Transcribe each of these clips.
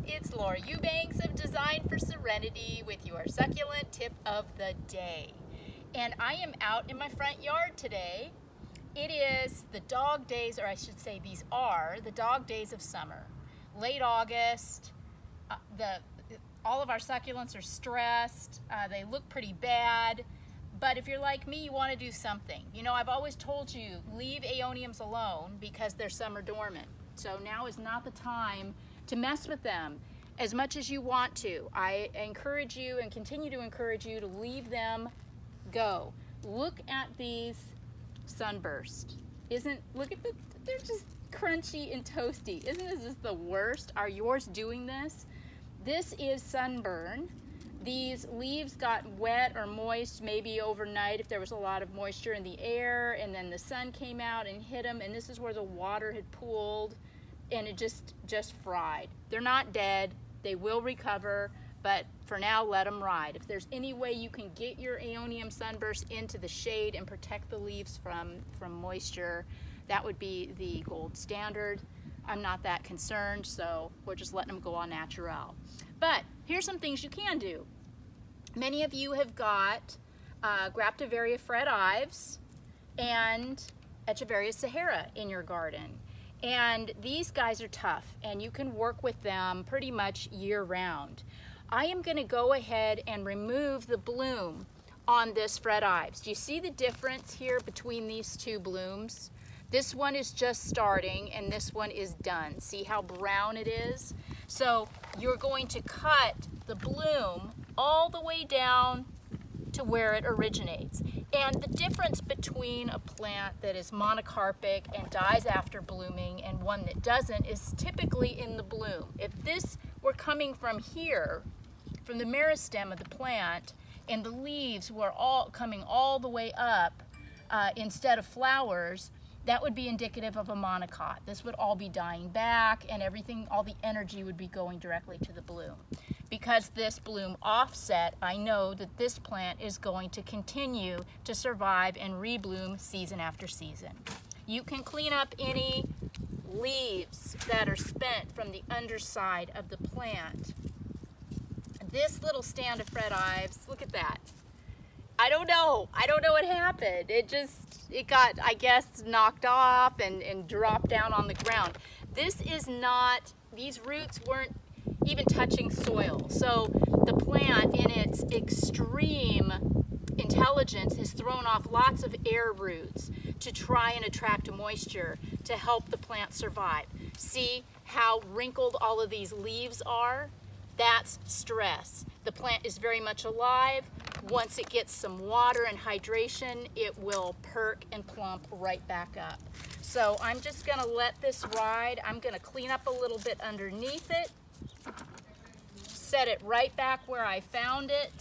it's Laura Eubanks of Design for Serenity with your succulent tip of the day. And I am out in my front yard today. It is the dog days, or I should say these are the dog days of summer. Late August, all of our succulents are stressed, they look pretty bad. But if you're like me, you want to do something. You know, I've always told you, leave aeoniums alone because they're summer dormant. So now is not the time to mess with them as much as you want to. I encourage you and continue to encourage you to leave them go. Look at these sunburst. Look at they're just crunchy and toasty. Isn't this just the worst? Are yours doing this? This is sunburn. These leaves got wet or moist maybe overnight if there was a lot of moisture in the air, and then the sun came out and hit them, and this is where the water had pooled and it just fried. They're not dead. They will recover, but for now, let them ride. If there's any way you can get your aeonium sunburst into the shade and protect the leaves from moisture, that would be the gold standard. I'm not that concerned, so we're just letting them go on natural. But here's some things you can do. Many of you have got Graptivaria Fred Ives and Echeveria Sahara in your garden. And these guys are tough, and you can work with them pretty much year round. I am going to go ahead and remove the bloom on this Fred Ives. Do you see the difference here between these two blooms? This one is just starting and this one is done. See how brown it is? So you're going to cut the bloom all the way down to where it originates. And the difference between a plant that is monocarpic and dies after blooming and one that doesn't is typically in the bloom. If this were coming from here, from the meristem of the plant, and the leaves were all coming all the way up instead of flowers, that would be indicative of a monocot. This would all be dying back, and everything, all the energy would be going directly to the bloom. Because this bloom offset, I know that this plant is going to continue to survive and rebloom season after season. You can clean up any leaves that are spent from the underside of the plant. This little stand of Fred Ives, look at that. I don't know what happened. It got, I guess, knocked off and dropped down on the ground. These roots weren't even touching soil. So the plant, in its extreme intelligence, has thrown off lots of air roots to try and attract moisture to help the plant survive. See how wrinkled all of these leaves are? That's stress. The plant is very much alive. Once it gets some water and hydration, it will perk and plump right back up. So I'm just gonna let this ride. I'm gonna clean up a little bit underneath it, set it right back where I found it.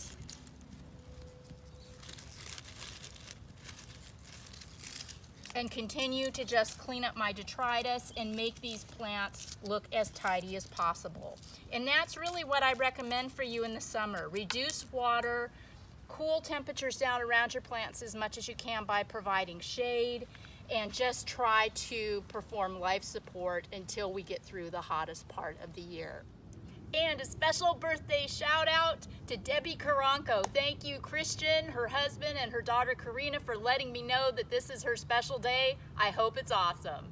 And continue to just clean up my detritus and make these plants look as tidy as possible. And that's really what I recommend for you in the summer. Reduce water, cool temperatures down around your plants as much as you can by providing shade, and just try to perform life support until we get through the hottest part of the year. And a special birthday shout out to Debbie Karanko. Thank you, Christian, her husband, and her daughter Karina for letting me know that this is her special day. I hope it's awesome.